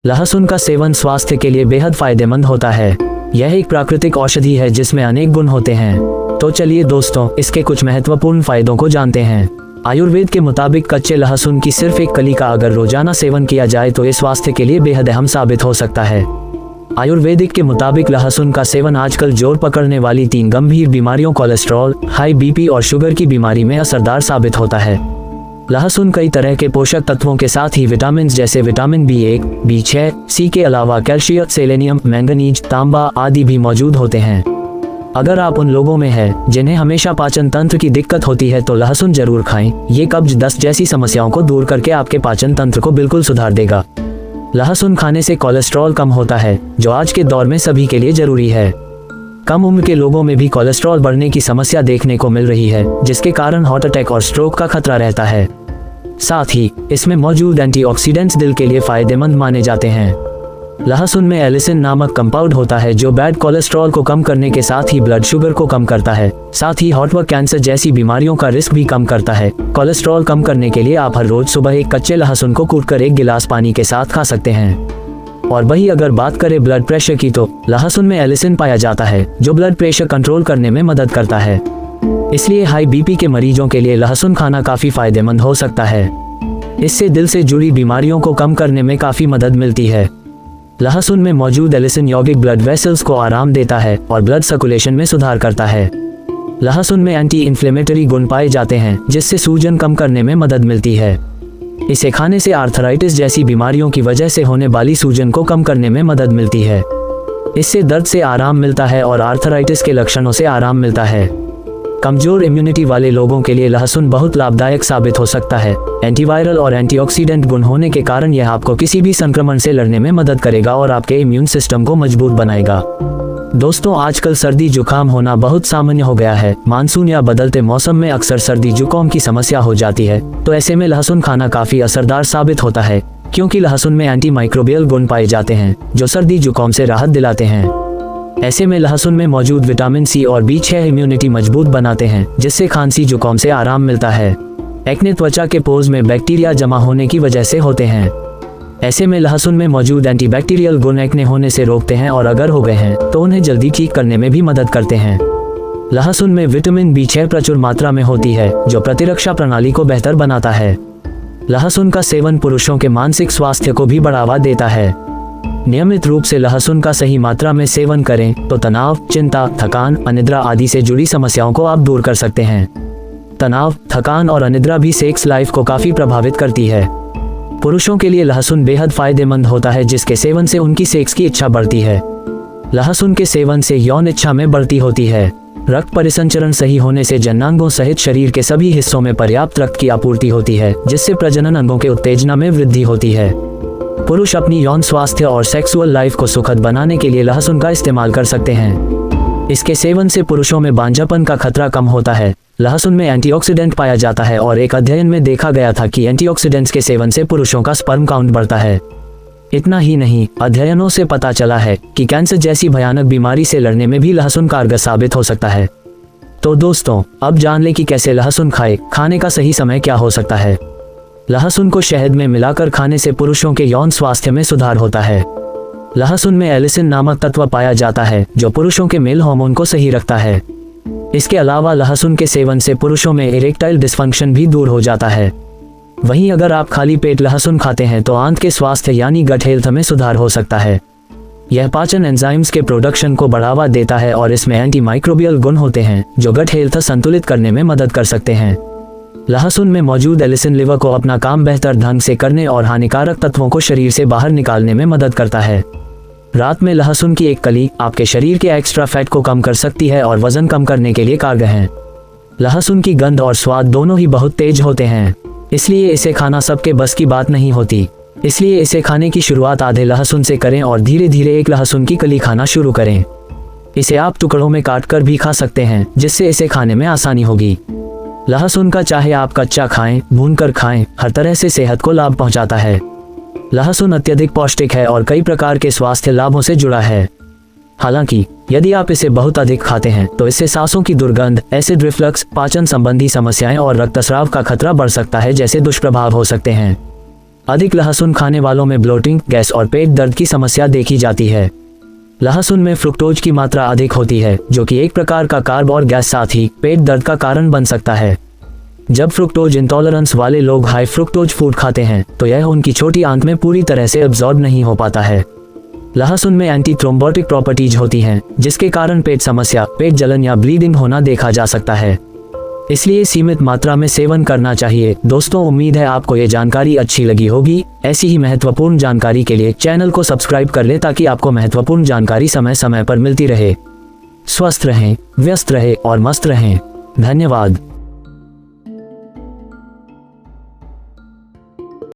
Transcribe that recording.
लहसुन का सेवन स्वास्थ्य के लिए बेहद फायदेमंद होता है। यह एक प्राकृतिक औषधि है जिसमें अनेक गुण होते हैं। तो चलिए दोस्तों, इसके कुछ महत्वपूर्ण फायदों को जानते हैं। आयुर्वेद के मुताबिक कच्चे लहसुन की सिर्फ एक कली का अगर रोजाना सेवन किया जाए तो ये स्वास्थ्य के लिए बेहद अहम साबित हो सकता है। आयुर्वेदिक के मुताबिक लहसुन का सेवन आजकल जोर पकड़ने वाली 3 गंभीर बीमारियों कोलेस्ट्रॉल, हाई बीपी और शुगर की बीमारी में असरदार साबित होता है। लहसुन कई तरह के पोषक तत्वों के साथ ही विटामिन जैसे विटामिन B1, B6, C के अलावा कैल्शियम, सेलेनियम, मैंगनीज, तांबा आदि भी मौजूद होते हैं। अगर आप उन लोगों में हैं जिन्हें हमेशा पाचन तंत्र की दिक्कत होती है तो लहसुन जरूर खाएं। ये कब्ज, दस्त जैसी समस्याओं को दूर करके आपके पाचन तंत्र को बिल्कुल सुधार देगा। लहसुन खाने से कोलेस्ट्रॉल कम होता है, जो आज के दौर में सभी के लिए जरूरी है। कम उम्र के लोगों में भी कोलेस्ट्रॉल बढ़ने की समस्या देखने को मिल रही है, जिसके कारण हार्ट अटैक और स्ट्रोक का खतरा रहता है। साथ ही इसमें मौजूद एंटीऑक्सीडेंट्स दिल के लिए फायदेमंद माने जाते हैं। लहसुन में एलिसिन नामक कंपाउंड होता है जो बैड कोलेस्ट्रॉल को कम करने के साथ ही ब्लड शुगर को कम करता है। साथ ही हार्ट व कैंसर जैसी बीमारियों का रिस्क भी कम करता है। कोलेस्ट्रॉल कम करने के लिए आप हर रोज सुबह एक कच्चे लहसुन को कूटकर 1 गिलास पानी के साथ खा सकते हैं। और वही अगर बात करें ब्लड प्रेशर की तो लहसुन में एलिसिन पाया जाता है जो ब्लड प्रेशर कंट्रोल करने में मदद करता है। इसलिए हाई बीपी के मरीजों के लिए लहसुन खाना काफी फायदेमंद हो सकता है। इससे दिल से जुड़ी बीमारियों को कम करने में काफी मदद मिलती है। लहसुन में मौजूद एलिसिन यौगिक ब्लड वेसल्स को आराम देता है और ब्लड सर्कुलेशन में सुधार करता है। लहसुन में एंटी इन्फ्लेमेटरी गुण पाए जाते हैं जिससे सूजन कम करने में मदद मिलती है। इसे खाने से आर्थराइटिस जैसी बीमारियों की वजह से होने वाली सूजन को कम करने में मदद मिलती है। इससे दर्द से आराम मिलता है और आर्थराइटिस के लक्षणों से आराम मिलता है। कमजोर इम्यूनिटी वाले लोगों के लिए लहसुन बहुत लाभदायक साबित हो सकता है। एंटीवायरल और एंटीऑक्सीडेंट गुण होने के कारण यह आपको किसी भी संक्रमण से लड़ने में मदद करेगा और आपके इम्यून सिस्टम को मजबूत बनाएगा। दोस्तों, आजकल सर्दी जुकाम होना बहुत सामान्य हो गया है। मानसून या बदलते मौसम में अक्सर सर्दी जुकाम की समस्या हो जाती है, तो ऐसे में लहसुन खाना काफी असरदार साबित होता है, क्योंकि लहसुन में एंटी माइक्रोबियल गुण पाए जाते हैं जो सर्दी जुकाम से राहत दिलाते हैं। ऐसे में लहसुन में मौजूद विटामिन C और B6 इम्यूनिटी मजबूत बनाते हैं, जिससे खांसी जुकाम से आराम मिलता है। एक्ने त्वचा के पोर्स में बैक्टीरिया जमा होने की वजह से होते हैं। ऐसे में लहसुन में मौजूद एंटीबैक्टीरियल गुण एक्ने होने से रोकते हैं और अगर हो गए हैं तो उन्हें जल्दी ठीक करने में भी मदद करते हैं। लहसुन में विटामिन B6 प्रचुर मात्रा में होती है जो प्रतिरक्षा प्रणाली को बेहतर बनाता है। लहसुन का सेवन पुरुषों के मानसिक स्वास्थ्य को भी बढ़ावा देता है। नियमित रूप से लहसुन का सही मात्रा में सेवन करें तो तनाव, चिंता, थकान, अनिद्रा आदि से जुड़ी समस्याओं को आप दूर कर सकते हैं। तनाव, थकान और अनिद्रा भी सेक्स लाइफ को काफी प्रभावित करती है। पुरुषों के लिए लहसुन बेहद फायदेमंद होता है, जिसके सेवन से उनकी सेक्स की इच्छा बढ़ती है। लहसुन के सेवन से यौन इच्छा में बढ़ती होती है। रक्त परिसंचरण सही होने से जननांगों सहित शरीर के सभी हिस्सों में पर्याप्त रक्त की आपूर्ति होती है, जिससे प्रजनन अंगों के उत्तेजना में वृद्धि होती है। पुरुष अपनी यौन स्वास्थ्य और सेक्सुअल लाइफ को सुखद बनाने के लिए लहसुन का इस्तेमाल कर सकते हैं। इसके सेवन से पुरुषों में बांझापन का खतरा कम होता है। लहसुन में एंटीऑक्सीडेंट पाया जाता है और एक अध्ययन में देखा गया था कि एंटीऑक्सीडेंट्स के सेवन से पुरुषों का स्पर्म काउंट बढ़ता है। इतना ही नहीं, अध्ययनों से पता चला है कि कैंसर जैसी भयानक बीमारी से लड़ने में भी लहसुन कारगर साबित हो सकता है। तो दोस्तों, अब जान लें कि कैसे लहसुन खाएं। खाने का सही समय क्या हो सकता है। लहसुन को शहद में मिलाकर खाने से पुरुषों के यौन स्वास्थ्य में सुधार होता है। लहसुन में एलिसिन नामक तत्व पाया जाता है जो पुरुषों के मेल हार्मोन को सही रखता है। इसके अलावा लहसुन के सेवन से पुरुषों में इरेक्टाइल डिस्फंक्शन भी दूर हो जाता है। वहीं अगर आप खाली पेट लहसुन खाते हैं तो आंत के स्वास्थ्य यानी गट हेल्थ में सुधार हो सकता है। यह पाचन एंजाइम्स के प्रोडक्शन को बढ़ावा देता है और इसमें एंटी माइक्रोबियल गुण होते हैं जो गट हेल्थ संतुलित करने में मदद कर सकते हैं। लहसुन में मौजूद एलिसिन लिवर को अपना काम बेहतर ढंग से करने और हानिकारक तत्वों को शरीर से बाहर निकालने में मदद करता है। रात में लहसुन की एक कली आपके शरीर के एक्स्ट्रा फैट को कम कर सकती है और वजन कम करने के लिए कारगर है। लहसुन की गंध और स्वाद दोनों ही बहुत तेज होते हैं, इसलिए इसे खाना सबके बस की बात नहीं होती। इसलिए इसे खाने की शुरुआत आधे लहसुन से करें और धीरे धीरे एक लहसुन की कली खाना शुरू करें। इसे आप टुकड़ों में काटकर भी खा सकते हैं, जिससे इसे खाने में आसानी होगी। लहसुन का चाहे आप कच्चा खाएं, भूनकर खाएं, हर तरह से सेहत को लाभ पहुंचाता है। लहसुन अत्यधिक पौष्टिक है और कई प्रकार के स्वास्थ्य लाभों से जुड़ा है। हालांकि यदि आप इसे बहुत अधिक खाते हैं तो इससे सांसों की दुर्गंध, एसिड रिफ्लक्स, पाचन संबंधी समस्याएं और रक्तस्राव का खतरा बढ़ सकता है जैसे दुष्प्रभाव हो सकते हैं। अधिक लहसुन खाने वालों में ब्लोटिंग, गैस और पेट दर्द की समस्या देखी जाती है। लहसुन में फ्रुक्टोज की मात्रा अधिक होती है, जो कि एक प्रकार का कार्ब और गैस साथ ही पेट दर्द का कारण बन सकता है। जब फ्रुक्टोज इंटॉलरेंस वाले लोग हाई फ्रुक्टोज फूड खाते हैं तो यह उनकी छोटी आंत में पूरी तरह से एब्जॉर्ब नहीं हो पाता है। लहसुन में एंटी थ्रोम्बोटिक प्रॉपर्टीज होती हैं, जिसके कारण पेट समस्या, पेट जलन या ब्लीडिंग होना देखा जा सकता है। इसलिए सीमित मात्रा में सेवन करना चाहिए। दोस्तों, उम्मीद है आपको ये जानकारी अच्छी लगी होगी। ऐसी ही महत्वपूर्ण जानकारी के लिए चैनल को सब्सक्राइब कर लें ताकि आपको महत्वपूर्ण जानकारी समय समय पर मिलती रहे। स्वस्थ रहें, व्यस्त रहें और मस्त रहें। धन्यवाद।